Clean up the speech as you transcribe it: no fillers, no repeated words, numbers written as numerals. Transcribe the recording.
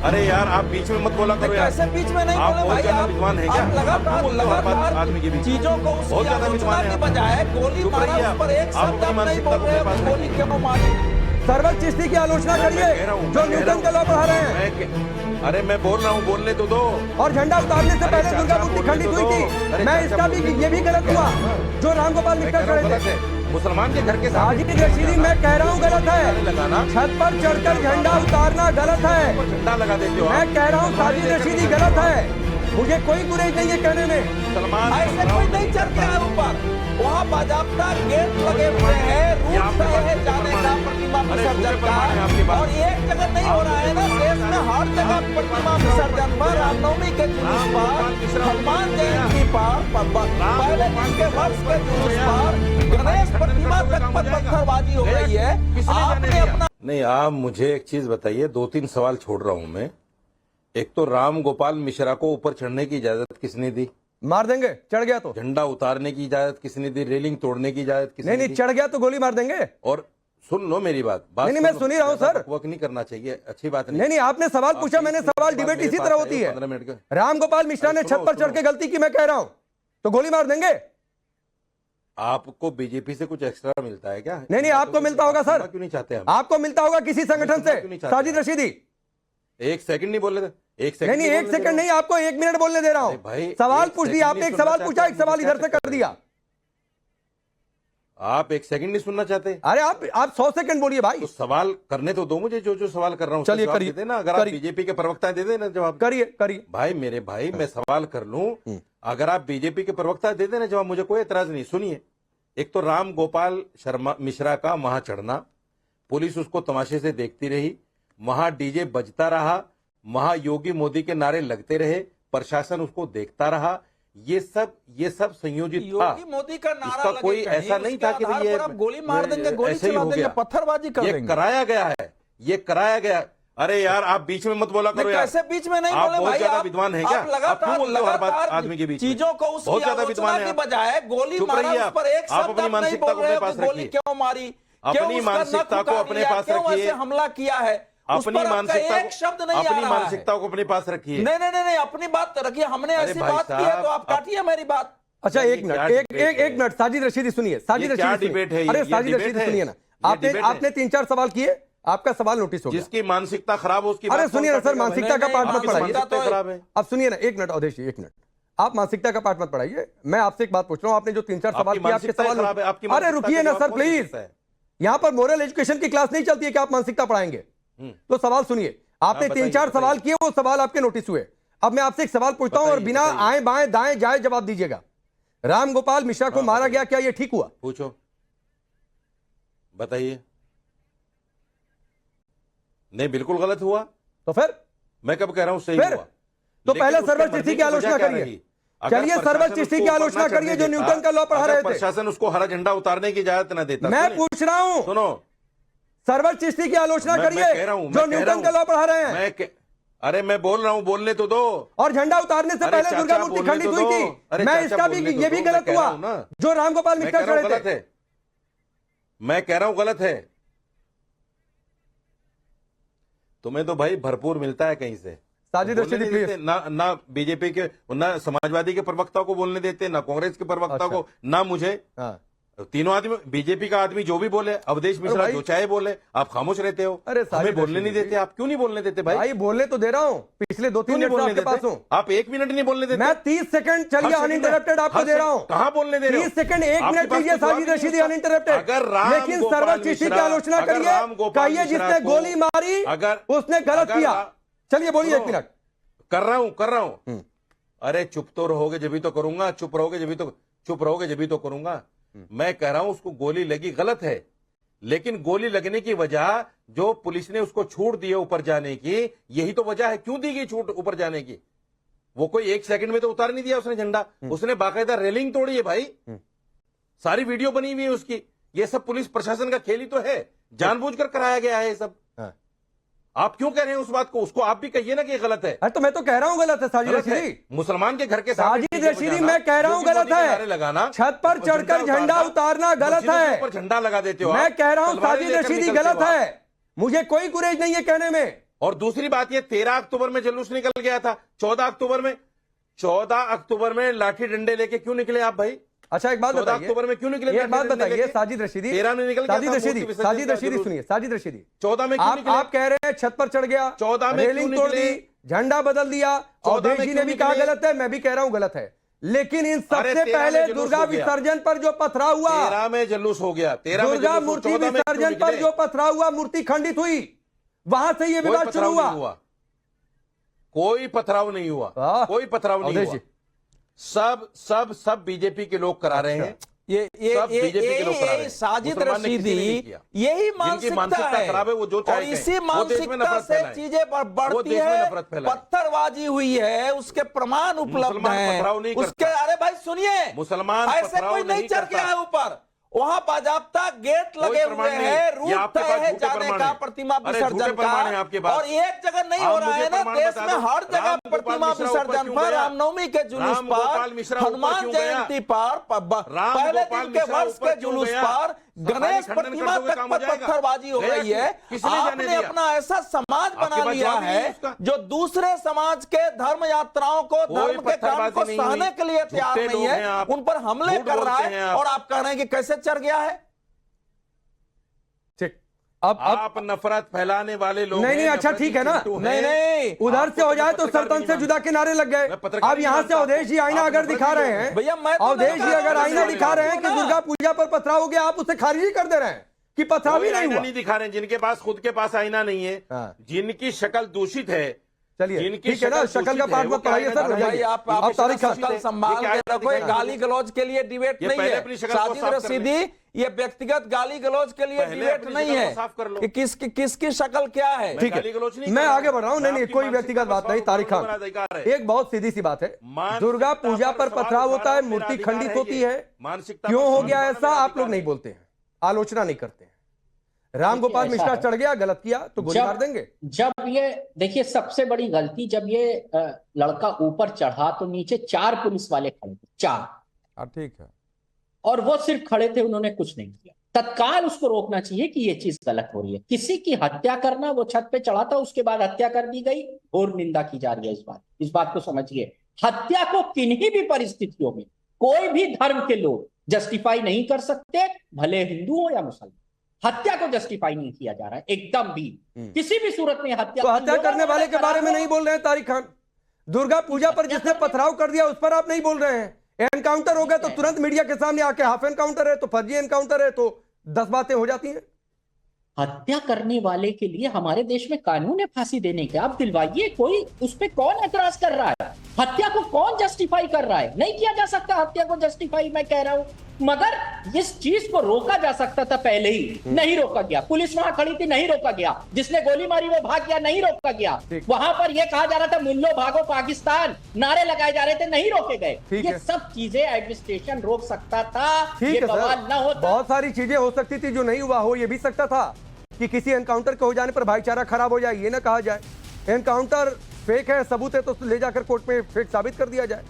अरे यार आप बीच में मत बोला करो यार। कैसे बीच में नहीं आप बोले बहुत भाई? ज्यादा आप विद्वान हैं क्या? लगातार आदमी के बीच चीजों को बहुत ज्यादा विद्वान की हैं। बजाय गोली चुप मारा, रहिए उस पर एक आप शब्द अपनी आप नहीं मानसिकता बोल रहे को हो, गोली क्यों मारी? सरवर चिश्ती की आलोचना करिए जो न्यूटन का लॉ पढ़ा रहे हैं। अरे मैं बोल रहा हूँ, बोलने तो दो। और झंडा उतारने से अरे पहले दुर्गा चाचा, मूर्ति बोलने खंडित तो हुई दो। थी। अरे मैं चाचा, इसका भी ये भी गलत हुआ जो रामगोपाल मैं मिश्रा कह रहा हूँ खड़े गलत थे। है। मुसलमान के घर के सामने साजिद रशीदी मैं कह रहा हूँ गलत है। लगाना छत पर चढ़कर झंडा उतारना गलत है। झंडा लगा देते हो। मैं कह रहा हूँ साजिद रशीदी गलत है। मुझे कोई गुरेज नहीं है कहने में। मुसलमान ऐसे कोई नहीं चढ़ के है ऊपर, वहाँ बाजाबता गेट लगे हुए हैं, रूट तय है जाने का प्रतिमा विसर्जन का, और एक जगह नहीं हो रहा है ना, देश में हर जगह प्रतिमा विसर्जन पर, रामनवमी के जुलूस पर, हनुमान जयंती पर, पहले दिन के वर्ष के जुलूस पर, गणेश प्रतिमा तक पर पत्थरबाजी हो रही है। आपने अपना नहीं, आप मुझे एक चीज बताइए, 2-3 सवाल छोड़ रहा हूं मैं। एक तो राम गोपाल मिश्रा को ऊपर चढ़ने की इजाजत किसने दी? मार देंगे चढ़ गया तो। झंडा उतारने की इजाजत किसने दी? रेलिंग तोड़ने की इजाजत किसने नहीं दी? चढ़ गया तो गोली मार देंगे। और सुन लो मेरी बात नहीं, मैं सुन ही रहा हूं सर। वक्त नहीं करना चाहिए, अच्छी बात नहीं आपने सवाल पूछा, मैंने सवाल, डिबेट इसी तरह होती है। 15 मिनट का। रामगोपाल मिश्रा ने छत पर चढ़ के गलती की, मैं कह रहा हूं तो गोली मार देंगे। आपको बीजेपी से कुछ एक्स्ट्रा मिलता है क्या? नहीं आपको मिलता होगा सर। क्यों नहीं चाहते हम? आपको मिलता होगा किसी संगठन से। साजिद रशीदी एक सेकंड नहीं बोल रहे थे। एक सेकंड नहीं एक सेकंड नहीं, आपको 1 मिनट बोलने दे रहा हूं। भाई सवाल एक पूछ सेकंड दिया आपने, नहीं एक सवाल सुनना पूछा, एक चाहते, सवाल मुझे इधर से क्या कर दिया। आप 1 सेकंड नहीं सुनना चाहते? अरे आप 100 सेकंड बोलिए भाई। तो सवाल करने तो दो मुझे, जो सवाल कर रहा हूँ। चलिए करिए देते ना, अगर आप बीजेपी के प्रवक्ता दे देना जवाब। करिए भाई मेरे भाई, मैं सवाल कर लूं, अगर आप बीजेपी के प्रवक्ता दे देना जवाब, मुझे कोई एतराज नहीं। सुनिए, एक तो राम गोपाल शर्मा मिश्रा का वहां चढ़ना, पुलिस उसको तमाशे से देखती रही, वहां डीजे बजता रहा, वहां योगी मोदी के नारे लगते रहे, प्रशासन उसको देखता रहा। ये सब संयोजित था। योगी मोदी का नारा इसका लगे कोई कहीं, ऐसा नहीं था कि उसके ये आधार पर आप गोली मार देंगे, गोली ऐसे ही चला हो देंगे, गया। पत्थरबाजी कर ये देंगे। कराया गया है, ये कराया गया। अरे यार आप बीच में मत बोला करो यार। कैसे बीच में नहीं आप बोले बहुत भाई? ज्यादा विद्वान हैं क्या? आप लगातार हर बात आदमी के बीच में। चीजों को उसकी बहुत ज्यादा आलोचना विद्वान की हैं। बजाय गोली चुप मारा, रहिए उस पर एक आप शब्द अपनी आप नहीं मानसिकता बोल को रहे अपने हो पास कि गोली रखिए। क्यों मारी, अपनी मानसिकता को अपने पास रखिए। हमला किया है, उस अपनी पर आपका मानसिकता एक शब्द नहीं आ अपनी रहा है। मानसिकता को अपने पास रखिए। नहीं अपनी बात रखिए। हमने अरे ऐसी भाई बात की है तो आप साहब, काटिए मेरी बात। अच्छा ये एक क्या मिनट, डिबेट एक मिनट साजिद रशीदी सुनिए, साजिद ये क्या रशीदी डिबेट है? सुनिए। अरे ये साजिद डिबेट रशीदी है? सुनिए ना, ये डिबेट आपने है? 3-4 सवाल किए, आपका सवाल नोटिस हो गया। जिसकी मानसिकता खराब हो उसकी अरे बात कौन सुनिए ना सर, काटेगा? मानसिकता का पाठ मत आपकी पढ़ाइए। मानसिकता खराब है। अब सुनिए ना, 1 मिनट अवधेश जी, 1 मिनट। आप मानसिकता का पाठ मत पढ़ाइए। मैं आपसे एक बात पूछ रहा हूं, आपने जो 3-4 सवाल किए, आपके सवाल खराब है, आपकी अरे मानसिकता रुकिए का ना जवाब सर कौन दे प्लीज। सकता है? यहाँ पर मोरल एजुकेशन की क्लास नहीं चलती है कि आप मानसिकता पढ़ाएंगे। तो सवाल सुनिए, आपने 3-4 सवाल किए, वो सवाल आपके नोटिस हुए। अब मैं आपसे एक सवाल पूछता हूं और बिना आए बाएं दाएं जाए जवाब दीजिएगा। राम गोपाल मिश्रा को मारा गया, क्या यह ठीक हुआ? पूछो, बताइए। नहीं, बिल्कुल गलत हुआ। तो फिर मैं कब कह रहा हूं सही फिर? हुआ? तो लेकिन पहले उसके सर्वर मरने चिश्ती की वजह आलोचना क्या करिए। रही? अगर चलिए सर्वर प्रशासन चिश्ती उसको की ऊपर आलोचना ना करिए चढ़ने जो देता, न्यूटन का लॉ पढ़ा अगर रहे थे। प्रशासन उसको हरा झंडा उतारने की इजाजत ना देता। मैं सुनिए, पूछ रहा हूं, सुनो, सर्वर चिश्ती की आलोचना मैं करिए कह रहा हूं, जो मैं कह न्यूटन रहा का हूं। लॉ पढ़ा रहे हैं। अरे मैं बोल रहा हूं, बोलने तो दो। और झंडा उतारने से अरे पहले चाचा, दुर्गा मूर्ति बोलने खंडित तो हुई दो। थी। अरे मैं चाचा, इसका भी बोलने तो ये भी दो, गलत मैं कह रहा हुआ हूं ना। जो रामगोपाल मैं मिश्रा कह रहा हूं खड़े गलत थे। है, मैं कह रहा हूं गलत है। तुम्हें तो भाई भरपूर मिलता है कहीं से। साजिद बोलने रशीदी नहीं प्लीज। देते, ना बीजेपी के, ना समाजवादी के प्रवक्ता को बोलने देते, ना कांग्रेस के प्रवक्ता को, ना मुझे। हाँ। तीनों आदमी, बीजेपी का आदमी जो भी बोले, अवधेश मिश्रा जो चाहे बोले, आप खामोश रहते हो। अरे हमें बोलने नहीं देते। आप क्यों नहीं बोलने देते भाई? भाई बोलने तो दे रहा हूं, पिछले 2-3 नहीं मिनट से बोलने आपके पास देते? हूं। आप 1 मिनट नहीं बोलने देते? मैं 30 सेकंड चलिए अनइंटरप्टेड आपको दे रहा हूं। कहां बोलने दे रहे हो? 30 सेकंड 1 मिनट लीजिए साजिद रशीदी अनइंटरप्टेड। अगर राम लेकिन गोपाल सर्वर चिश्ती की मिश्रा- आलोचना अगर करिए, राम गोपाल कहिए मिश्रा जिसने को- गोली मारी उसने गलत अगर किया। चलिए बोलिए 1 मिनट। कर रहा हूं। अरे चुप तो रहोगे जब भी तो करूंगा, चुप रहोगे जब भी तो करूंगा। मैं कह रहा हूं उसको गोली लगी, गलत है, लेकिन गोली लगने की वजह जो पुलिस ने उसको छूट दी है ऊपर जाने की, यही तो वजह है। क्यों दी गई छूट ऊपर जाने की? वो कोई 1 सेकंड में तो उतार नहीं दिया उसने झंडा, उसने बाकायदा रेलिंग तोड़ी है भाई। सारी वीडियो बनी हुई है उसकी। ये सब पुलिस प्रशासन का खेल ही तो है, जानबूझकर कराया गया है ये सब। आप क्यों कह रहे हैं उस बात को? उसको आप भी कहिए ना कि गलत है। अरे तो मैं तो कह रहा हूं गलत है साजिद गलत है। रशीदी। मुसलमान के घर के साजिद रशीदी मैं कह रहा हूं गलत है। लगाना, छत पर चढ़कर झंडा उतारना गलत है। ऊपर झंडा लगा देते हो। मैं आप कह रहा हूं तलवारें साजिद लेकर रशीदी निकलते गलत हो आप। है। मुझे कोई गुरेज नहीं है कहने में। और दूसरी बात ये 13 अक्टूबर में जुलूस निकल गया था, 14 अक्टूबर में लाठी डंडे लेके क्यों निकले आप भाई? अच्छा एक बात 14 अक्टूबर में क्यों निकले? एक बात बताइए साजिद रशीदी, 13 में निकल गया था, साजिद रशीदी सुनिए, साजिद रशीदी 14 में क्यों निकले? आप कह रहे हैं छत पर चढ़ गया, 14 में क्यों रेलिंग तोड़ निकले? दी, झंडा बदल दिया, 14 में अवधेश जी ने क्यों भी कहा निकले? गलत है, मैं भी कह रहा हूं गलत है, लेकिन इन अरे सबसे 13 पहले में जुलूस दुर्गा हो गया। विसर्जन पर जो पथराव हुआ, 13 में जुलूस हो गया, 13 में दुर्गा जुलूस, मूर्ति 14 में क्यों विसर्जन पर निकले? जो पथराव हुआ, मूर्ति खंडित हुई, वहां से ये कोई विवाद शुरू पथराव हुआ। नहीं हुआ, कोई पथराव नहीं हुआ, वाह। कोई पथराव नहीं अवधेश हुआ। जी। सब बीजेपी के लोग करा रहे हैं। ये सब बीजेपी के लोग करा रहे हैं। साजिद मुसलमान ने किसी ने नहीं रशीदी किया। यही जिनकी मानसिकता है, खराब है वो जो चाहे और कहें। इसी वो देश में मानसिकता नफरत से फैलाएं। चीजें वो बढ़ती देश में है, नफरत फैलाएं। पत्थरबाजी हुई है, उसके प्रमाण उपलब्ध मुसलमान पथराव नहीं हैं, उसके करता। अरे भाई सुनिए, मुसलमान ऐसे पथराव कोई नहीं नहीं चढ़ करता। गया है ऊपर, वहां बाजाप्ता गेट कोई लगे प्रमाण हुए नहीं। हैं, ये रूट आपके तय पास है झूठे जाने प्रमाण का हैं। प्रतिमा अरे झूठे विसर्जन प्रमाण हैं आपके का, पास। और एक जगह नहीं आप हो रहा मुझे है ना, प्रमाण देश बता में दो। हर जगह राम गोपाल प्रतिमा मिश्रा ऊपर विसर्जन क्यों पर, गया? रामनवमी के जुलूस राम गोपाल पर, मिश्रा ऊपर हनुमान क्यों गया? जयंती पर, राम पहले गोपाल दिन के मिश्रा वर्ष ऊपर के क्यों जुलूस गया? पर गणेश खंडन प्रतिमा कर दोगे तक काम हो पर जाएगा। पत्थरबाजी हो गया गई है। किसने जाने आपने दिया? अपना ऐसा समाज आपके बना पास लिया जवाब नहीं है है उसका? जो दूसरे समाज के धर्म यात्राओं को, कोई धर्म के काम को पत्थरबाजी नहीं सहने हुई। के लिए तैयार झूठे नहीं लोग हैं है, आप। उन पर हमले झूठ कर रहा बोलते हैं है, आप। और आप कह रहे हैं कि कैसे चढ़ गया है। अब आप नफरत फैलाने वाले लोग नहीं, हैं, अच्छा, नफरती ठीक है ना। चिंटू हैं। नहीं, उधर आपको से हो तो जाए तो पत्रकार सरपंच भी से नहीं जुदा के नारे लग गए। मैं पत्रकार अब नहीं यहाँ से मानता अवधेश जी आईना आप अगर नफरत दिखा नहीं रहे बोल हैं, भैया मैं तो अवधेश नहीं जी कह रहा अगर हूं, आईना नहीं दिखा रहे हैं बोल कि रहा। दुर्गा पूजा पर पथराव हो गया, आप उसे खारिज ही कर दे रहे हैं कि पथराव कोई ही नहीं आईना हुआ। नहीं दिखा रहे हैं, जिनके पास खुद के पास आईना नहीं है, हाँ। जिनकी शक्ल दूषित है, चलिए जिनकी ठीक है ना, शक्ल शक्ल का दूषित पाठ है, वो मत पढ़ाइए क्या सर, है? हो जाइए। भाई आप अब तारीख शक्ल खान- शक्ल संभाल क्या के है? रखो, ये गाली गलौज के लिए डिबेट ये नहीं पहले है। अपनी शक्ल को साजिद साफ कर ले। रशीदी, ये व्यक्तिगत गाली गलौज के लिए पहले डिबेट अपनी नहीं शक्ल को है साफ कर लो। कि किसकी शक्ल क्या है। ठीक गाली है, गलौज नहीं मैं कर रहा आगे बढ़ रहा हूँ। नहीं, आपकी कोई मानसिकता व्यक्तिगत बात पर नहीं। तारीख सवाल खान, करने का अधिकार है। एक बहुत सीधी सी बात है, मानसिकता दुर्गा पूजा पर सवाल पथराव होता है, उठाना मूर्ति मेरा खंडित अधिकार होती है, मानसिकता क्यों पर हो सवाल गया उठाना ऐसा मेरा आप लोग अधिकार नहीं है। बोलते हैं, आलोचना नहीं करते हैं। राम देखिए, गोपाल ऐसा मिश्रा है। चढ़ गया, गलत किया तो गोली मार देंगे। जब ये देखिए सबसे बड़ी गलती, जब ये लड़का ऊपर चढ़ा तो नीचे 4 पुलिस वाले खड़े थे, 4, ठीक है, और वो सिर्फ खड़े थे, उन्होंने कुछ नहीं किया। तत्काल उसको रोकना चाहिए कि ये चीज गलत हो रही है। किसी की हत्या करना, वो छत पे चढ़ा था, उसके बाद हत्या कर दी गई, घोर निंदा की जा रही है इस बात को समझिए। हत्या को किन्हीं भी परिस्थितियों में कोई भी धर्म के लोग जस्टिफाई नहीं कर सकते, भले हिंदू हो या मुसलमान। हत्या को जस्टिफाई नहीं किया जा रहा है एकदम भी, किसी भी सूरत में हत्या। तो हत्या करने वाले के बारे में नहीं बोल रहे हैं तारिक खान। दुर्गा पूजा पर जिसने पथराव कर दिया उस पर आप नहीं बोल रहे हैं। एनकाउंटर हो गया तो तुरंत मीडिया के सामने आके हाफ एनकाउंटर है, तो फर्जी एनकाउंटर है, तो 10 बातें हो जाती हैं। हत्या करने वाले के लिए हमारे देश में कानून है फांसी देने के, आप दिलवाइए। कोई उस पे कौन एतराज कर रहा है? हत्या को कौन जस्टिफाई कर रहा है? नहीं किया जा सकता हत्या को जस्टिफाई, मैं कह रहा हूं। मगर इस चीज को रोका जा सकता था पहले ही, नहीं रोका गया। पुलिस वहां खड़ी थी, नहीं रोका गया। जिसने गोली मारी वो भाग गया, नहीं रोका गया। वहां पर यह कहा जा रहा था मुल्लो भागो पाकिस्तान, नारे लगाए जा रहे थे, नहीं रोके गए। ये सब चीजें एडमिनिस्ट्रेशन रोक सकता था, ये बवाल ना होता। बहुत सारी चीजें हो सकती थी जो नहीं हुआ, हो ये भी सकता था कि किसी एनकाउंटर के हो जाने पर भाईचारा खराब हो जाए, ये ना कहा जाए। एनकाउंटर फेक है, सबूत है तो ले जाकर कोर्ट में फेक साबित कर दिया जाए।